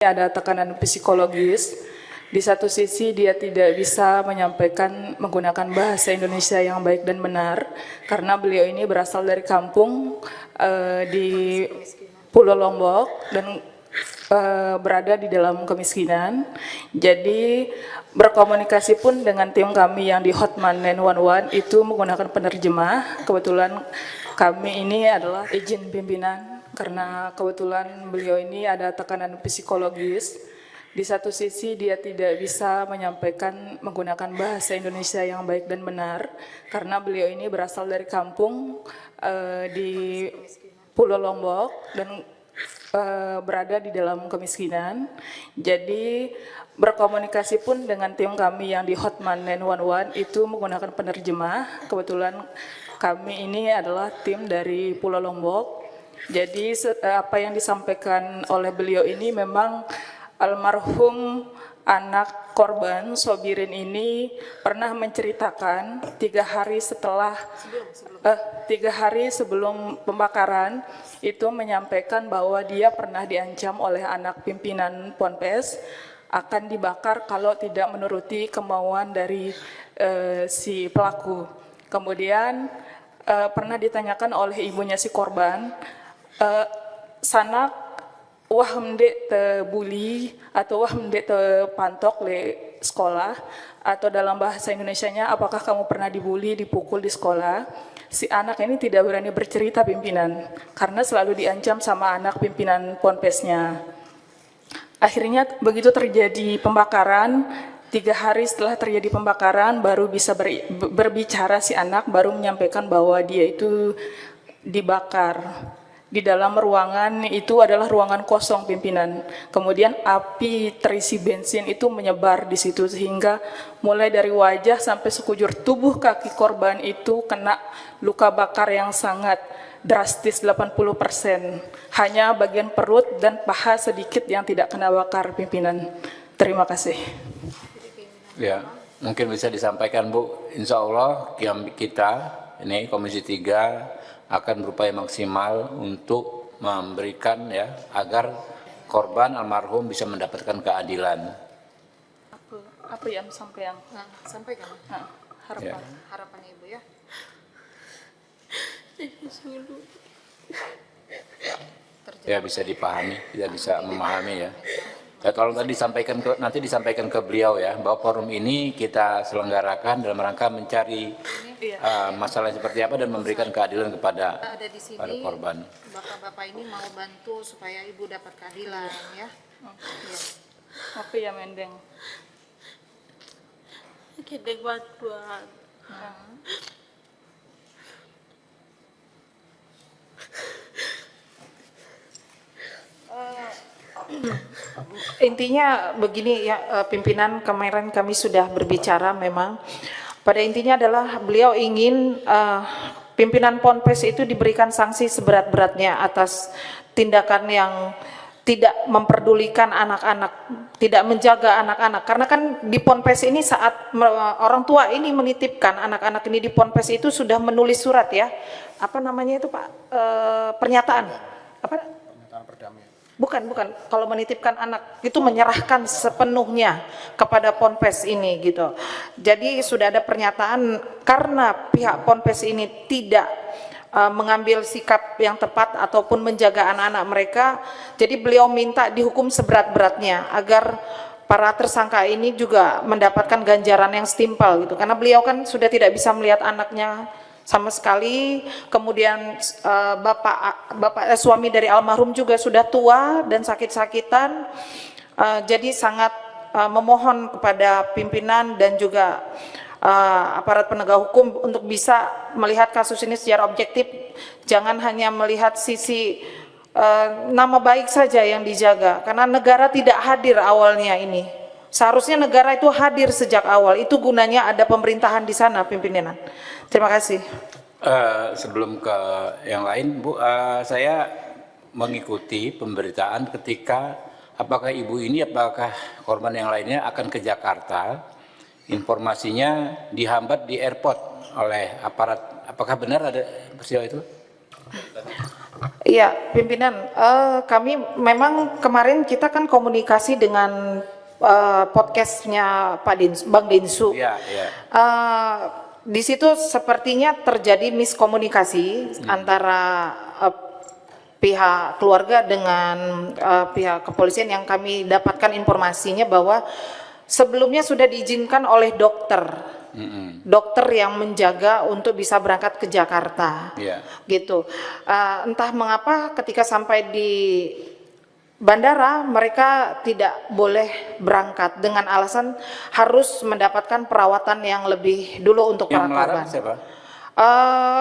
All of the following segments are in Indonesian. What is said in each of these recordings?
Ada tekanan psikologis. Di satu sisi dia tidak bisa menyampaikan menggunakan bahasa Indonesia yang baik dan benar karena beliau ini berasal dari kampung di Pulau Lombok dan berada di dalam kemiskinan. Jadi berkomunikasi pun dengan tim kami yang di Hotman 911 itu menggunakan penerjemah. Kebetulan kami ini adalah izin pimpinan karena kebetulan beliau ini ada tekanan psikologis. Di satu sisi dia tidak bisa menyampaikan menggunakan bahasa Indonesia yang baik dan benar karena beliau ini berasal dari kampung di Pulau Lombok dan berada di dalam kemiskinan. Jadi berkomunikasi pun dengan tim kami yang di Hotman 911 itu menggunakan penerjemah. Kebetulan kami ini adalah tim dari Pulau Lombok. Jadi apa yang disampaikan oleh beliau ini memang almarhum anak korban Sobirin ini pernah menceritakan 3 hari sebelum pembakaran itu menyampaikan bahwa dia pernah diancam oleh anak pimpinan Ponpes akan dibakar kalau tidak menuruti kemauan dari si pelaku. Kemudian pernah ditanyakan oleh ibunya si korban, sanak wah mendek te bully atau wah mendek te pantok le sekolah, atau dalam bahasa Indonesianya apakah kamu pernah dibully, dipukul di sekolah. Si anak ini tidak berani bercerita pimpinan karena selalu diancam sama anak pimpinan Ponpesnya. Akhirnya begitu terjadi pembakaran, 3 hari setelah terjadi pembakaran baru bisa berbicara si anak, baru menyampaikan bahwa dia itu dibakar. Di dalam ruangan itu adalah ruangan kosong pimpinan. Kemudian api terisi bensin itu menyebar di situ sehingga mulai dari wajah sampai sekujur tubuh kaki korban itu kena luka bakar yang sangat drastis 80%. Hanya bagian perut dan paha sedikit yang tidak kena bakar pimpinan. Terima kasih. Ya, mungkin bisa disampaikan Bu. Insya Allah kita ini Komisi 3 akan berupaya maksimal untuk memberikan ya agar korban almarhum bisa mendapatkan keadilan. Apa yang sampaikan? Harapan Ibu ya. Ya bisa dipahami, tidak bisa memahami ya. Ya, kalau tadi nanti disampaikan ke beliau ya bahwa forum ini kita selenggarakan dalam rangka mencari masalah seperti apa dan memberikan keadilan kepada para korban. Bapak-bapak ini mau bantu supaya Ibu dapat keadilan ya. Apa ya mendeng? Kita buat. Intinya begini ya, pimpinan kemarin kami sudah berbicara, memang pada intinya adalah beliau ingin pimpinan Ponpes itu diberikan sanksi seberat-beratnya atas tindakan yang tidak memperdulikan anak-anak, tidak menjaga anak-anak. Karena kan di Ponpes ini saat orang tua ini menitipkan anak-anak ini di Ponpes itu sudah menulis surat ya, apa namanya itu Pak, pernyataan apa? Pernyataan perdamaian. Bukan. Kalau menitipkan anak itu menyerahkan sepenuhnya kepada Ponpes ini gitu. Jadi sudah ada pernyataan karena pihak Ponpes ini tidak mengambil sikap yang tepat ataupun menjaga anak-anak mereka. Jadi beliau minta dihukum seberat-beratnya agar para tersangka ini juga mendapatkan ganjaran yang setimpal gitu. Karena beliau kan sudah tidak bisa melihat anaknya sama sekali, kemudian suami dari almarhum juga sudah tua dan sakit-sakitan, jadi sangat memohon kepada pimpinan dan juga aparat penegak hukum untuk bisa melihat kasus ini secara objektif, jangan hanya melihat sisi nama baik saja yang dijaga, karena negara tidak hadir awalnya ini. Seharusnya negara itu hadir sejak awal, itu gunanya ada pemerintahan di sana pimpinan. Terima kasih. Sebelum ke yang lain Bu, saya mengikuti pemberitaan ketika apakah ibu ini, apakah korban yang lainnya akan ke Jakarta, informasinya dihambat di airport oleh aparat. Apakah benar ada peristiwa itu? Iya, pimpinan, kami memang kemarin kita kan komunikasi dengan podcastnya Bang Densu. Iya, iya. Di situ sepertinya terjadi miskomunikasi antara pihak keluarga dengan pihak kepolisian, yang kami dapatkan informasinya bahwa sebelumnya sudah diizinkan oleh dokter. Dokter yang menjaga untuk bisa berangkat ke Jakarta, gitu. Entah mengapa ketika sampai di bandara mereka tidak boleh berangkat dengan alasan harus mendapatkan perawatan yang lebih dulu untuk para Yang melarang korban. siapa?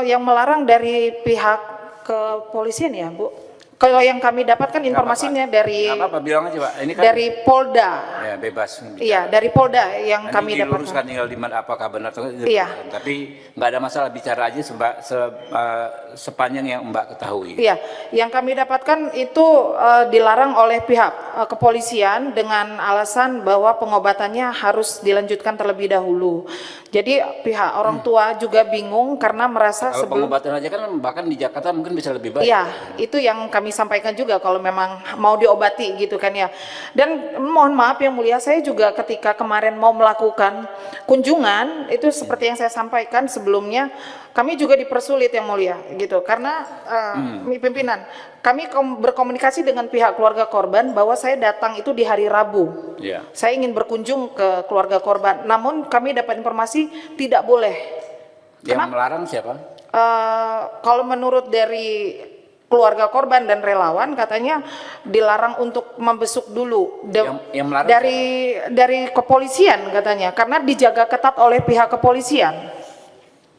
Yang melarang dari pihak kepolisian ya, Bu. Kalau yang kami dapatkan informasinya dari Nggak apa-apa, bilang aja Pak. Ini kan dari Polda. ya bebas. Iya, dari Polda yang Nanti kami diluruskan dapatkan. tinggal di mana, apakah benar atau tidak. Iya. Tapi nggak ada masalah, bicara aja sepanjang yang Mbak ketahui. Iya, yang kami dapatkan itu dilarang oleh pihak kepolisian dengan alasan bahwa pengobatannya harus dilanjutkan terlebih dahulu. Jadi pihak orang tua juga bingung karena merasa Kalau sebelum pengobatan aja kan bahkan di Jakarta mungkin bisa lebih baik. iya, itu yang kami sampaikan juga kalau memang mau diobati gitu kan ya. Dan mohon maaf yang mulia, saya juga ketika kemarin mau melakukan kunjungan itu seperti yang saya sampaikan sebelumnya, kami juga dipersulit yang mulia gitu. Karena pimpinan, kami berkomunikasi dengan pihak keluarga korban bahwa saya datang itu di hari Rabu. Iya. Saya ingin berkunjung ke keluarga korban, namun kami dapat informasi tidak boleh. Yang melarang siapa? Kalau menurut dari keluarga korban dan relawan katanya dilarang untuk membesuk dulu Yang melarang dari kepolisian katanya, karena dijaga ketat oleh pihak kepolisian.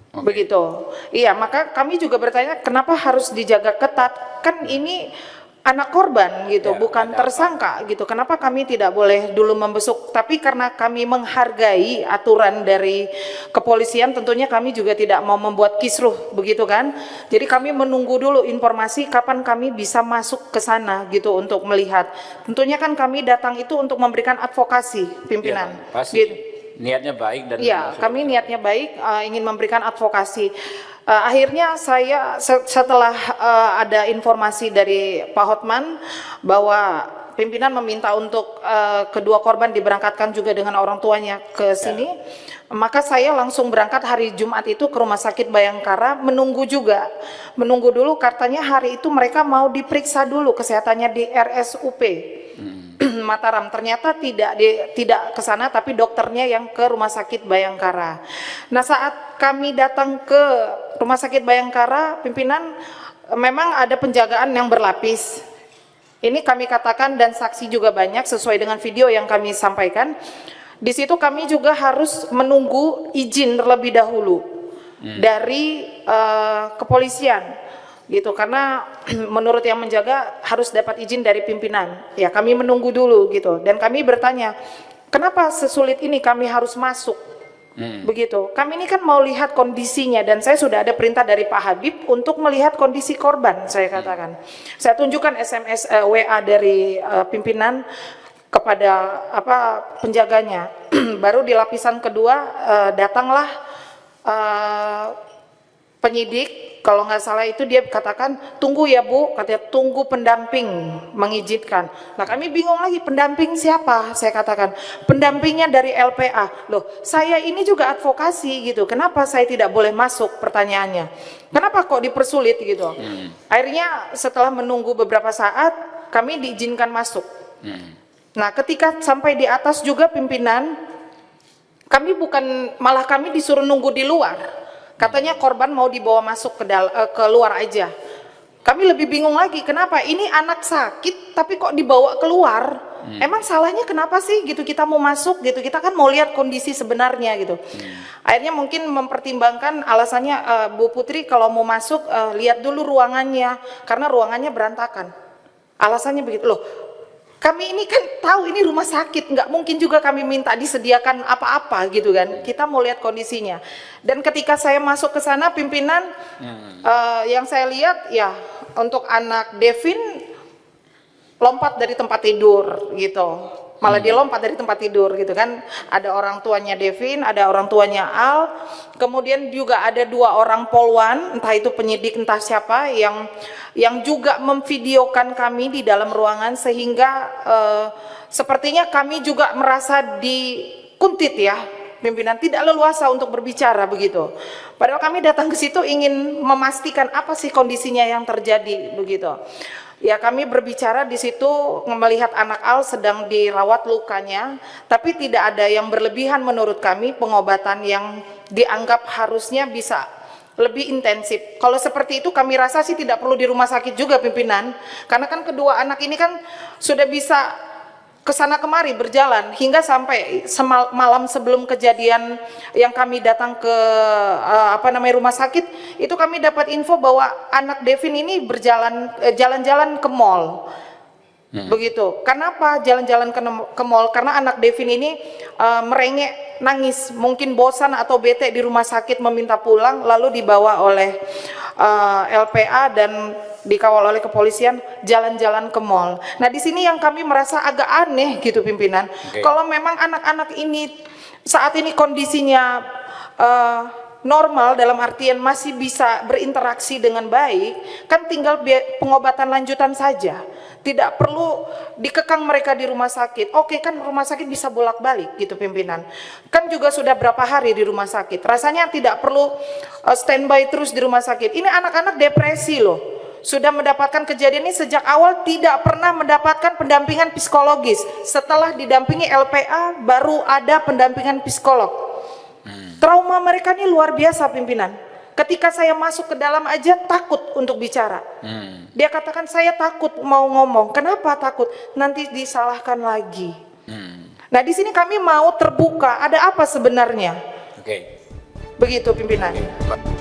Begitu. Iya, maka kami juga bertanya kenapa harus dijaga ketat, kan ini anak korban gitu, Ya, bukan ada tersangka gitu. Kenapa kami tidak boleh dulu membesuk? Tapi karena kami menghargai aturan dari kepolisian, tentunya kami juga tidak mau membuat kisruh begitu kan. Jadi kami menunggu dulu informasi kapan kami bisa masuk ke sana gitu untuk melihat. Tentunya kan kami datang itu untuk memberikan advokasi, pimpinan. Ya, pasti. Gitu. Niatnya baik dan Ya, kami niatnya baik, ingin memberikan advokasi. Akhirnya saya setelah ada informasi dari Pak Hotman bahwa pimpinan meminta untuk kedua korban diberangkatkan juga dengan orang tuanya ke sini, maka saya langsung berangkat hari Jumat itu ke Rumah Sakit Bayangkara, menunggu dulu, katanya hari itu mereka mau diperiksa dulu kesehatannya di RSUP. Mataram, ternyata tidak ke sana, tapi dokternya yang ke Rumah Sakit Bayangkara. Nah, saat kami datang ke Rumah Sakit Bayangkara, pimpinan, memang ada penjagaan yang berlapis. Ini kami katakan dan saksi juga banyak sesuai dengan video yang kami sampaikan. Di situ kami juga harus menunggu izin terlebih dahulu dari kepolisian. Gitu, karena menurut yang menjaga harus dapat izin dari pimpinan. Ya, kami menunggu dulu gitu, dan kami bertanya kenapa sesulit ini kami harus masuk. Begitu, kami ini kan mau lihat kondisinya, dan saya sudah ada perintah dari Pak Habib untuk melihat kondisi korban. Saya katakan, saya tunjukkan SMS WA dari pimpinan kepada penjaganya. Baru di lapisan kedua datanglah penyidik, kalau nggak salah itu dia katakan tunggu ya Bu, katanya tunggu pendamping mengizinkan. Nah, kami bingung lagi, pendamping siapa? Saya katakan pendampingnya dari LPA. Loh, saya ini juga advokasi gitu, kenapa saya tidak boleh masuk, pertanyaannya. Kenapa kok dipersulit gitu? Akhirnya setelah menunggu beberapa saat kami diizinkan masuk. Nah, ketika sampai di atas juga pimpinan, kami malah kami disuruh nunggu di luar. Katanya korban mau dibawa masuk ke luar aja. Kami lebih bingung lagi, kenapa ini anak sakit tapi kok dibawa keluar? Emang salahnya kenapa sih gitu, kita mau masuk gitu, kita kan mau lihat kondisi sebenarnya gitu. Akhirnya mungkin mempertimbangkan alasannya, Bu Putri kalau mau masuk lihat dulu ruangannya, karena ruangannya berantakan. Alasannya begitu. Loh, kami ini kan tahu ini rumah sakit, nggak mungkin juga kami minta disediakan apa-apa gitu kan. Kita mau lihat kondisinya. Dan ketika saya masuk ke sana, pimpinan yang saya lihat ya untuk anak Devin lompat dari tempat tidur gitu. malah dia lompat dari tempat tidur gitu kan. Ada orang tuanya Devin, ada orang tuanya Al, kemudian juga ada 2 orang polwan, entah itu penyidik entah siapa yang juga memvideokan kami di dalam ruangan, sehingga sepertinya kami juga merasa dikuntit ya, pimpinan tidak leluasa untuk berbicara begitu. Padahal kami datang ke situ ingin memastikan apa sih kondisinya yang terjadi begitu. Ya, kami berbicara di situ melihat anak Al sedang dirawat lukanya, tapi tidak ada yang berlebihan menurut kami, pengobatan yang dianggap harusnya bisa lebih intensif. Kalau seperti itu kami rasa sih tidak perlu di rumah sakit juga pimpinan, karena kan kedua anak ini kan sudah bisa kesana kemari berjalan hingga sampai malam sebelum kejadian yang kami datang ke rumah sakit itu, kami dapat info bahwa anak Devin ini jalan-jalan ke mall. Begitu. Kenapa jalan-jalan ke mall? Karena anak Devin ini merengek, nangis, mungkin bosan atau bete di rumah sakit, meminta pulang, lalu dibawa oleh LPA dan dikawal oleh kepolisian jalan-jalan ke mall. Nah, di sini yang kami merasa agak aneh gitu pimpinan. Kalau memang anak-anak ini saat ini kondisinya normal, dalam artian masih bisa berinteraksi dengan baik, kan tinggal pengobatan lanjutan saja. Tidak perlu dikekang mereka di rumah sakit. Oke, kan rumah sakit bisa bolak-balik gitu pimpinan. Kan juga sudah berapa hari di rumah sakit. Rasanya tidak perlu standby terus di rumah sakit. Ini anak-anak depresi loh. Sudah mendapatkan kejadian ini sejak awal, tidak pernah mendapatkan pendampingan psikologis. Setelah didampingi LPA baru ada pendampingan psikolog. Trauma mereka ini luar biasa pimpinan. Ketika saya masuk ke dalam aja takut untuk bicara. Dia katakan saya takut mau ngomong. Kenapa takut? Nanti disalahkan lagi. Nah, di sini kami mau terbuka. Ada apa sebenarnya? Oke. Begitu pimpinan. Oke.